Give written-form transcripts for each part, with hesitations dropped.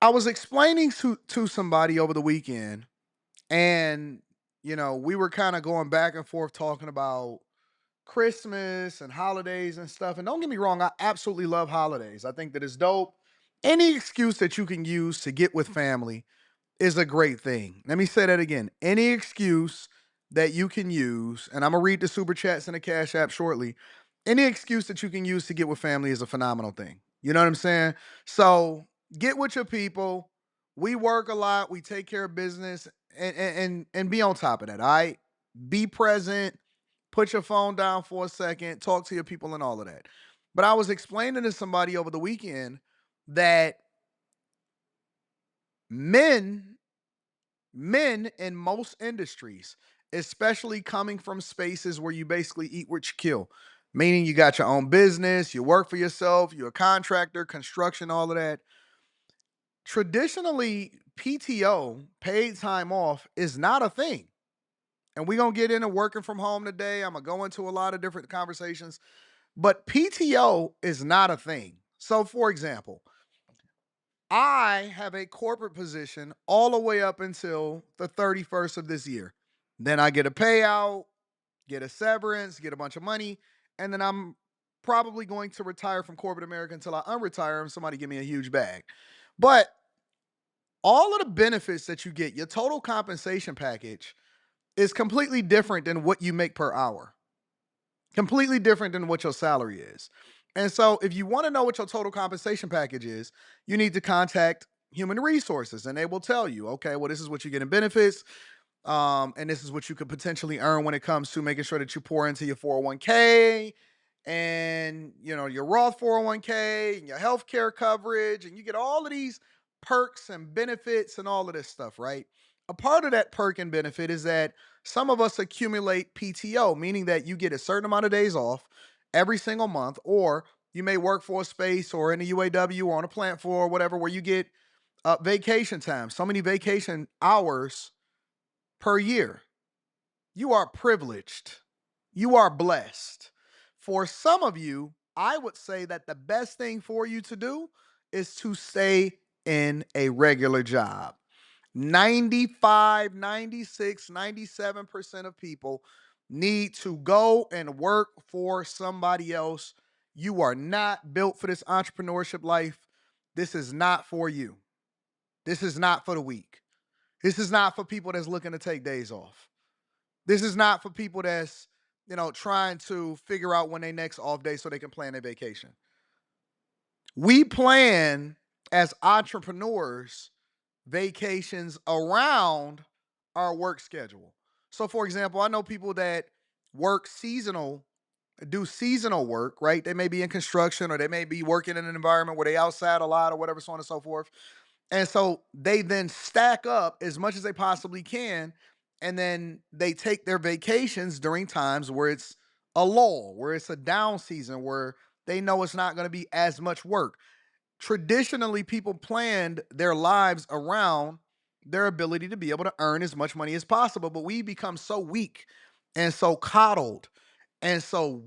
I was explaining to somebody over the weekend, and we were kind of going back and forth talking about Christmas and holidays and stuff. And don't get me wrong, I absolutely love holidays. I think that it's dope. Any excuse that you can use to get with family is a great thing. Let me say that again. Any excuse that you can use, and I'm gonna read the super chats and the cash app shortly. Any excuse that you can use to get with family is a phenomenal thing. You know what I'm saying? So get with your people. We work a lot. We take care of business, and be on top of that. All right. Be present. Put your phone down for a second. Talk to your people and all of that. But I was explaining to somebody over the weekend that men men in most industries, especially coming from spaces where you basically eat what you kill, meaning you got your own business, you work for yourself, you're a contractor, construction, all of that. Traditionally, PTO, paid time off, is not a thing. And we're going to get into working from home today. I'm going to go into a lot of different conversations, but PTO is not a thing. So, for example, I have a corporate position all the way up until the 31st of this year. Then I get a payout, get a severance, get a bunch of money, and then I'm probably going to retire from corporate America until I unretire and somebody give me a huge bag. But all of the benefits that you get, your total compensation package is completely different than what you make per hour. Completely different than what your salary is. And so if you want to know what your total compensation package is, you need to contact human resources and they will tell you, okay, well, this is what you get in benefits. And this is what you could potentially earn when it comes to making sure that you pour into your 401k and your Roth 401k and your healthcare coverage, and you get all of these perks and benefits and all of this stuff, right? A part of that perk and benefit is that some of us accumulate PTO, meaning that you get a certain amount of days off every single month, or you may work for a space or in a UAW or on a plant floor or whatever, where you get vacation time, so many vacation hours per year. You are privileged. You are blessed. For some of you, I would say that the best thing for you to do is to stay in a regular job. 95, 96, 97% of people need to go and work for somebody else. You are not built for this entrepreneurship life. This is not for you. This is not for the weak. This is not for people that's looking to take days off. This is not for people that's, trying to figure out when they next off day so they can plan their vacation. We plan as entrepreneurs vacations around our work schedule. So for example, I know people that work seasonal, do seasonal work, right? They may be in construction or they may be working in an environment where they outside a lot or whatever, so on and so forth. And so they then stack up as much as they possibly can. And then they take their vacations during times where it's a lull, where it's a down season, where they know it's not going to be as much work. Traditionally, people planned their lives around their ability to be able to earn as much money as possible. But we become so weak and so coddled and so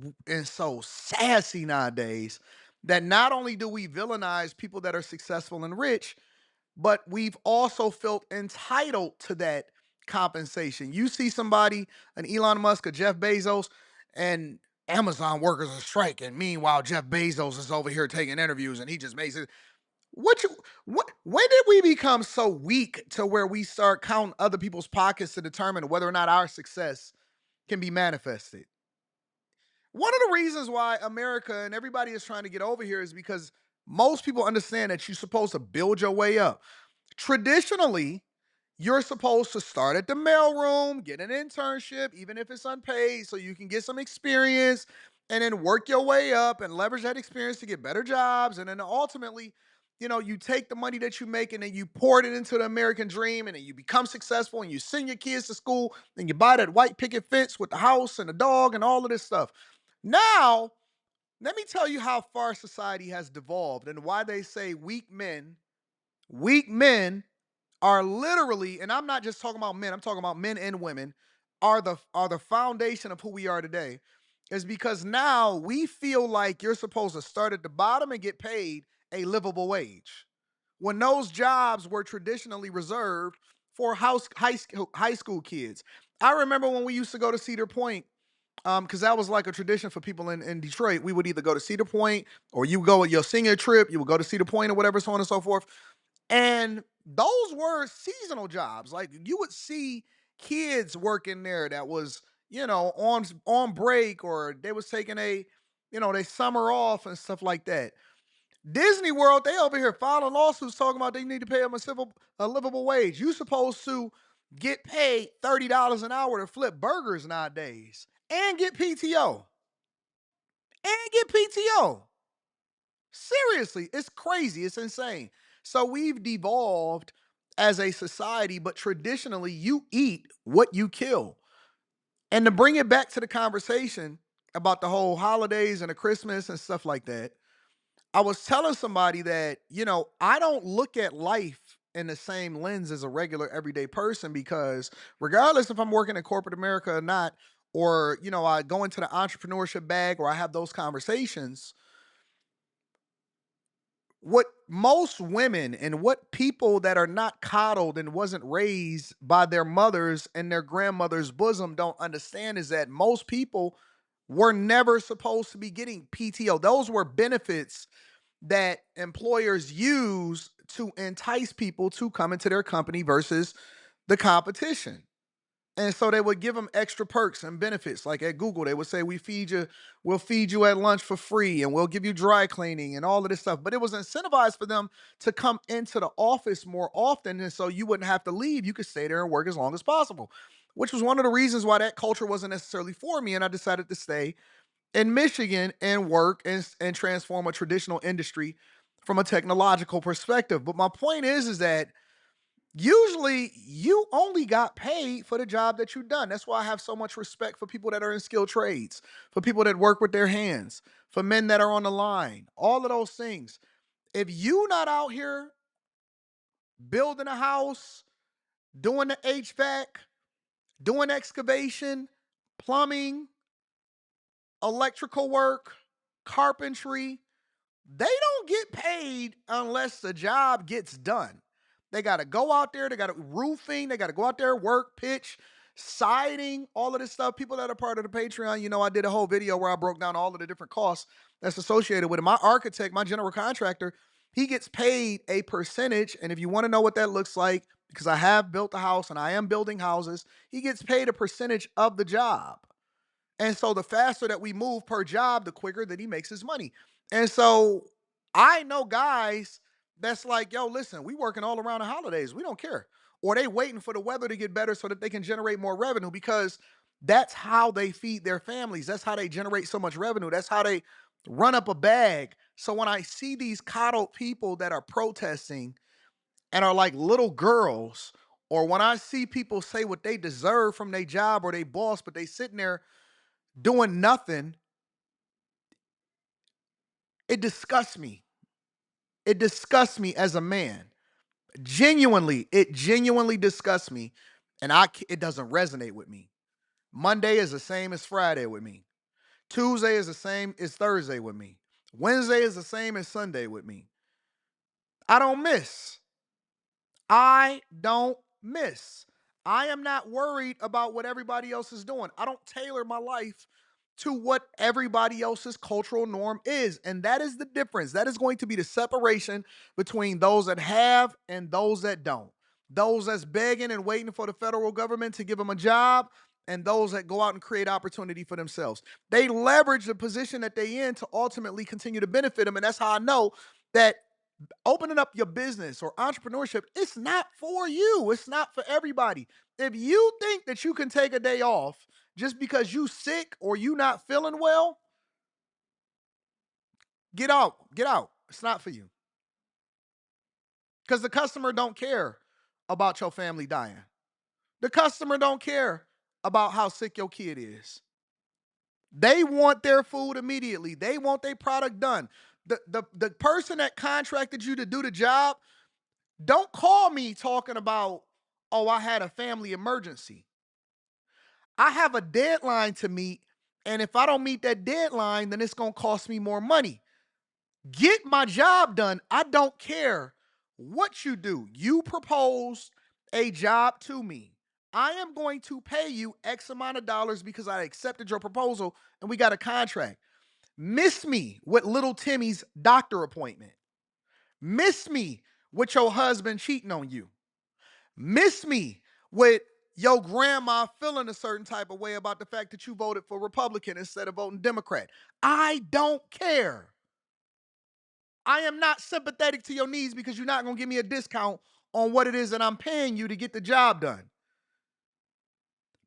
sassy nowadays that not only do we villainize people that are successful and rich, but we've also felt entitled to that compensation. You see somebody, an Elon Musk, a Jeff Bezos, and Amazon workers are striking. Meanwhile, Jeff Bezos is over here taking interviews and he just makes it. What you what when did we become so weak to where we start counting other people's pockets to determine whether or not our success can be manifested? One of the reasons why America and everybody is trying to get over here is because most people understand that you're supposed to build your way up. Traditionally, you're supposed to start at the mailroom, get an internship, even if it's unpaid, so you can get some experience and then work your way up and leverage that experience to get better jobs. And then ultimately, you take the money that you make and then you pour it into the American dream and then you become successful and you send your kids to school and you buy that white picket fence with the house and the dog and all of this stuff. Now, let me tell you how far society has devolved and why they say weak men are literally, and I'm not just talking about men, I'm talking about men and women, are the foundation of who we are today. Is because now we feel like you're supposed to start at the bottom and get paid a livable wage. when those jobs were traditionally reserved for high school kids. I remember when we used to go to Cedar Point, because that was like a tradition for people in Detroit. We would either go to Cedar Point or you go with your senior trip, you would go to Cedar Point or whatever, so on and so forth. And those were seasonal jobs. Like you would see kids working there that was, on break, or they was taking they summer off and stuff like that. Disney World, they over here filing lawsuits talking about they need to pay them a livable wage. You supposed to get paid $30 an hour to flip burgers nowadays and get PTO. And get PTO. Seriously, it's crazy. It's insane. So we've devolved as a society, but traditionally you eat what you kill. And to bring it back to the conversation about the whole holidays and the Christmas and stuff like that, I was telling somebody that, I don't look at life in the same lens as a regular everyday person, because regardless if I'm working in corporate America or not, or, I go into the entrepreneurship bag or I have those conversations, what most women and what people that are not coddled and wasn't raised by their mothers and their grandmother's bosom don't understand is that most people were never supposed to be getting PTO. Those were benefits that employers use to entice people to come into their company versus the competition. And so they would give them extra perks and benefits. Like at Google, they would say, we'll feed you at lunch for free and we'll give you dry cleaning and all of this stuff. But it was incentivized for them to come into the office more often. And so you wouldn't have to leave. You could stay there and work as long as possible, which was one of the reasons why that culture wasn't necessarily for me. And I decided to stay in Michigan and work and transform a traditional industry from a technological perspective. But my point is that usually you only got paid for the job that you've done. That's why I have so much respect for people that are in skilled trades, for people that work with their hands, for men that are on the line, all of those things. If you not out here building a house, doing the HVAC, doing excavation, plumbing, electrical work, carpentry, they don't get paid unless the job gets done. They got to go out there, they got to roofing, they got to go out there, work, pitch, siding, all of this stuff. People that are part of the Patreon, I did a whole video where I broke down all of the different costs that's associated with it. My architect, my general contractor, he gets paid a percentage. And if you want to know what that looks like, because I have built a house and I am building houses, he gets paid a percentage of the job. And so the faster that we move per job, the quicker that he makes his money. And so I know guys that's like, yo, listen, we working all around the holidays. We don't care. Or they waiting for the weather to get better so that they can generate more revenue, because that's how they feed their families. That's how they generate so much revenue. That's how they run up a bag. So when I see these coddled people that are protesting and are like little girls, or when I see people say what they deserve from their job or their boss, but they sitting there doing nothing, it disgusts me. It disgusts me as a man. Genuinely, it genuinely disgusts me, and it doesn't resonate with me. Monday is the same as Friday with me. Tuesday is the same as Thursday with me. Wednesday is the same as Sunday with me. I don't miss. I don't miss. I am not worried about what everybody else is doing. I don't tailor my life to what everybody else's cultural norm is. And that is the difference. That is going to be the separation between those that have and those that don't. Those that's begging and waiting for the federal government to give them a job, and those that go out and create opportunity for themselves. They leverage the position that they in to ultimately continue to benefit them. And that's how I know that opening up your business or entrepreneurship, it's not for you. It's not for everybody. If you think that you can take a day off just because you sick or you not feeling well, get out. Get out. It's not for you. Because the customer don't care about your family dying. The customer don't care about how sick your kid is. They want their food immediately. They want their product done. The person that contracted you to do the job, don't call me talking about, oh, I had a family emergency. I have a deadline to meet, and if I don't meet that deadline, then it's going to cost me more money. Get my job done. I don't care What you do, you propose a job to me. I am going to pay you X amount of dollars because I accepted your proposal and we got a contract. Miss me with little Timmy's doctor appointment. Miss me with your husband cheating on you. Miss me with your grandma feeling a certain type of way about the fact that you voted for Republican instead of voting Democrat. I don't care. I am not sympathetic to your needs because you're not going to give me a discount on what it is that I'm paying you to get the job done.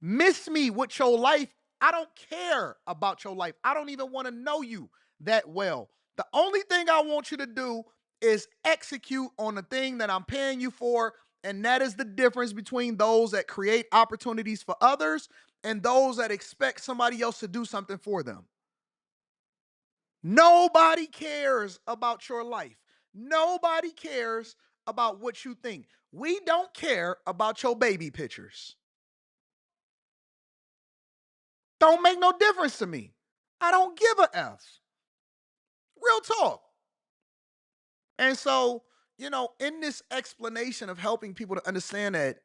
Miss me with your life. I don't care about your life. I don't even want to know you that well. The only thing I want you to do is execute on the thing that I'm paying you for. And that is the difference between those that create opportunities for others and those that expect somebody else to do something for them. Nobody cares about your life. Nobody cares about what you think. We don't care about your baby pictures. Don't make no difference to me. I don't give a F. Real talk. And so, in this explanation of helping people to understand that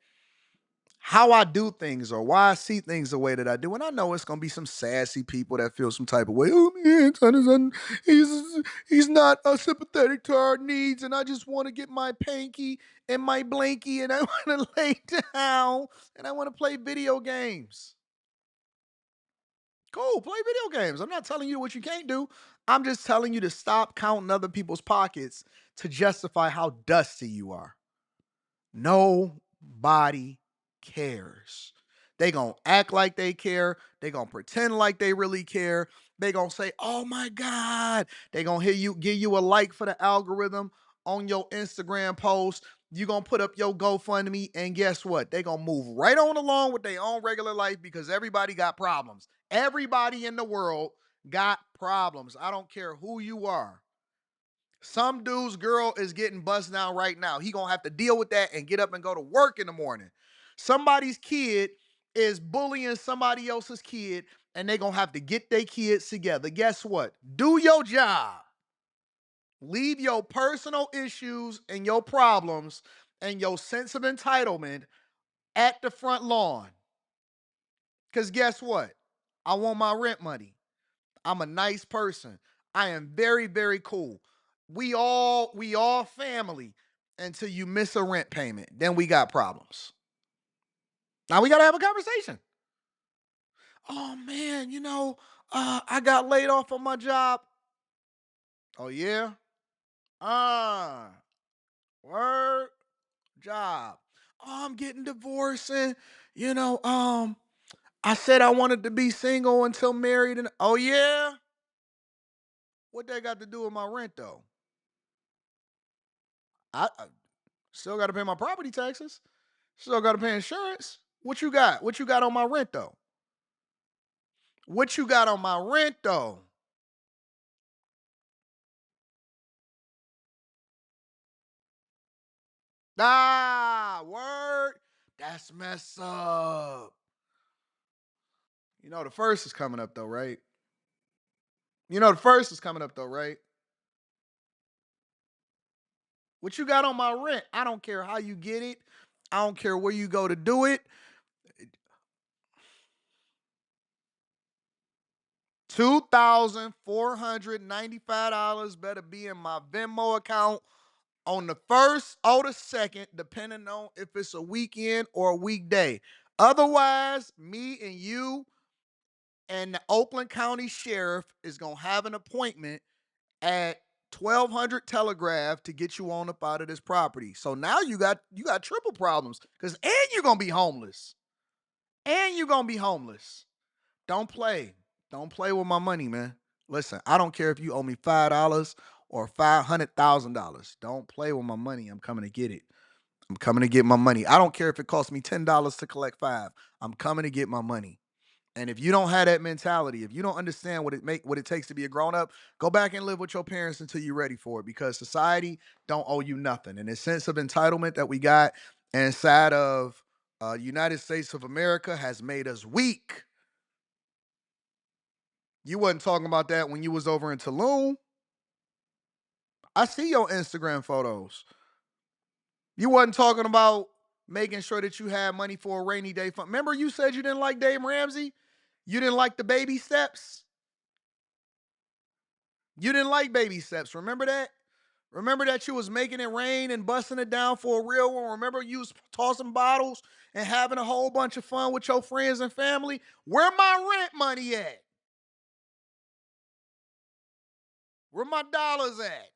how I do things or why I see things the way that I do, and I know it's gonna be some sassy people that feel some type of way. Oh man, he's not sympathetic to our needs, and I just want to get my panky and my blankie, and I want to lay down, and I want to play video games. Cool, play video games. I'm not telling you what you can't do. I'm just telling you to stop counting other people's pockets to justify how dusty you are. Nobody cares. They gonna act like they care. They gonna pretend like they really care. They gonna say, "Oh my God." They gonna hear you give you a like for the algorithm on your Instagram post. You gonna put up your GoFundMe, and guess what? They gonna move right on along with their own regular life because everybody got problems. Everybody in the world got problems. I don't care who you are. Some dude's girl is getting bussed down right now. He gonna have to deal with that and get up and go to work in the morning. Somebody's kid is bullying somebody else's kid, and they gonna have to get their kids together. Guess what? Do your job. Leave your personal issues and your problems and your sense of entitlement at the front lawn. Cause guess what? I want my rent money. I'm a nice person. I am very, very cool. We all family until you miss a rent payment. Then we got problems. Now we gotta have a conversation. Oh man, I got laid off on my job. Oh yeah? Ah, word job. Oh, I'm getting divorced and you know, um, I said I wanted to be single until married and oh yeah? What that got to do with my rent though? I still got to pay my property taxes. Still got to pay insurance. What you got? What you got on my rent though? What you got on my rent though? Ah, word. That's messed up. The first is coming up though, right? The first is coming up though, right? What you got on my rent? I don't care how you get it. I don't care where you go to do it. $2,495 better be in my Venmo account on the first or the second, depending on if it's a weekend or a weekday. Otherwise, me and you and the Oakland County Sheriff is gonna have an appointment at 1200 Telegraph to get you on up out of this property. So now you got triple problems because and you're gonna be homeless. And you're gonna be homeless. Don't play. Don't play with my money, man. Listen, I don't care if you owe me $5 or $500,000. Don't play with my money. I'm coming to get it. I'm coming to get my money. I don't care if it costs me $10 to collect five. I'm coming to get my money. And if you don't have that mentality, if you don't understand what it takes to be a grown up, go back and live with your parents until you're ready for it. Because society don't owe you nothing. And the sense of entitlement that we got inside of United States of America has made us weak. You wasn't talking about that when you was over in Tulum. I see your Instagram photos. You wasn't talking about making sure that you had money for a rainy day fund. Remember you said you didn't like Dave Ramsey? You didn't like the baby steps? You didn't like baby steps. Remember that? Remember that you was making it rain and busting it down for a real one? Remember you was tossing bottles and having a whole bunch of fun with your friends and family? Where my rent money at? Where my dollars at?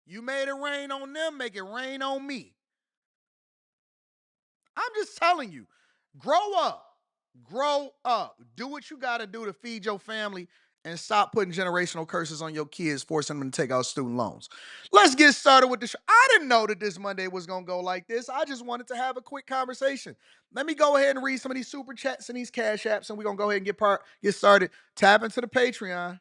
You made it rain on them, make it rain on me. I'm just telling you, grow up. Grow up. Do what you got to do to feed your family and stop putting generational curses on your kids, forcing them to take out student loans. Let's get started with the show. I didn't know that this Monday was going to go like this. I just wanted to have a quick conversation. Let me go ahead and read some of these super chats and these cash apps, and we're going to go ahead and get started. Tap into the Patreon.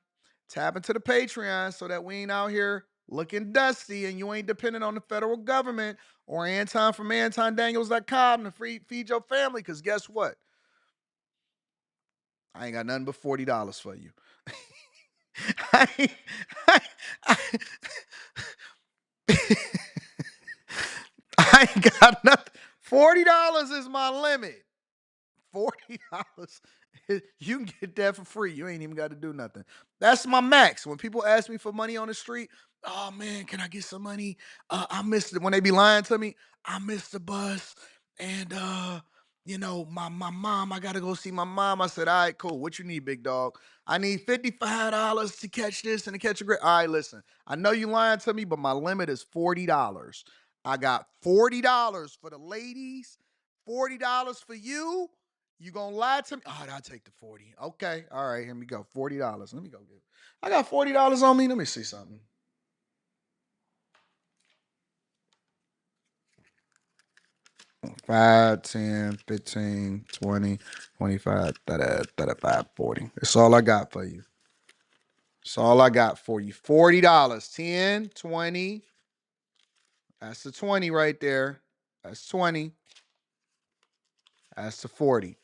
Tap into the Patreon so that we ain't out here looking dusty and you ain't dependent on the federal government or Anton from AntonDaniels.com to feed your family. Because guess what? I ain't got nothing but $40 for you. I, ain't- I, I ain't got nothing. $40 is my limit. $40. You can get that for free. You ain't even got to do nothing. That's my max. When people ask me for money on the street, oh man, can I get some money? I missed it. When they be lying to me, I missed the bus. And my mom, I gotta go see my mom. I said, all right, cool. What you need, big dog? I need $55 to catch this and to catch a grip. All right, listen. I know you lying to me, but my limit is $40. I got $40 for the ladies, $40 for you. You gonna lie to me? All right, I'll take the 40. Okay. All right, here we go. $40. Let me go get it. I got $40 on me. Let me see something. 5, 10, 15, 20, 25, 35, 40. That's all I got for you. That's all I got for you. $40. 10, 20. That's the 20 right there. That's 20. That's the 40.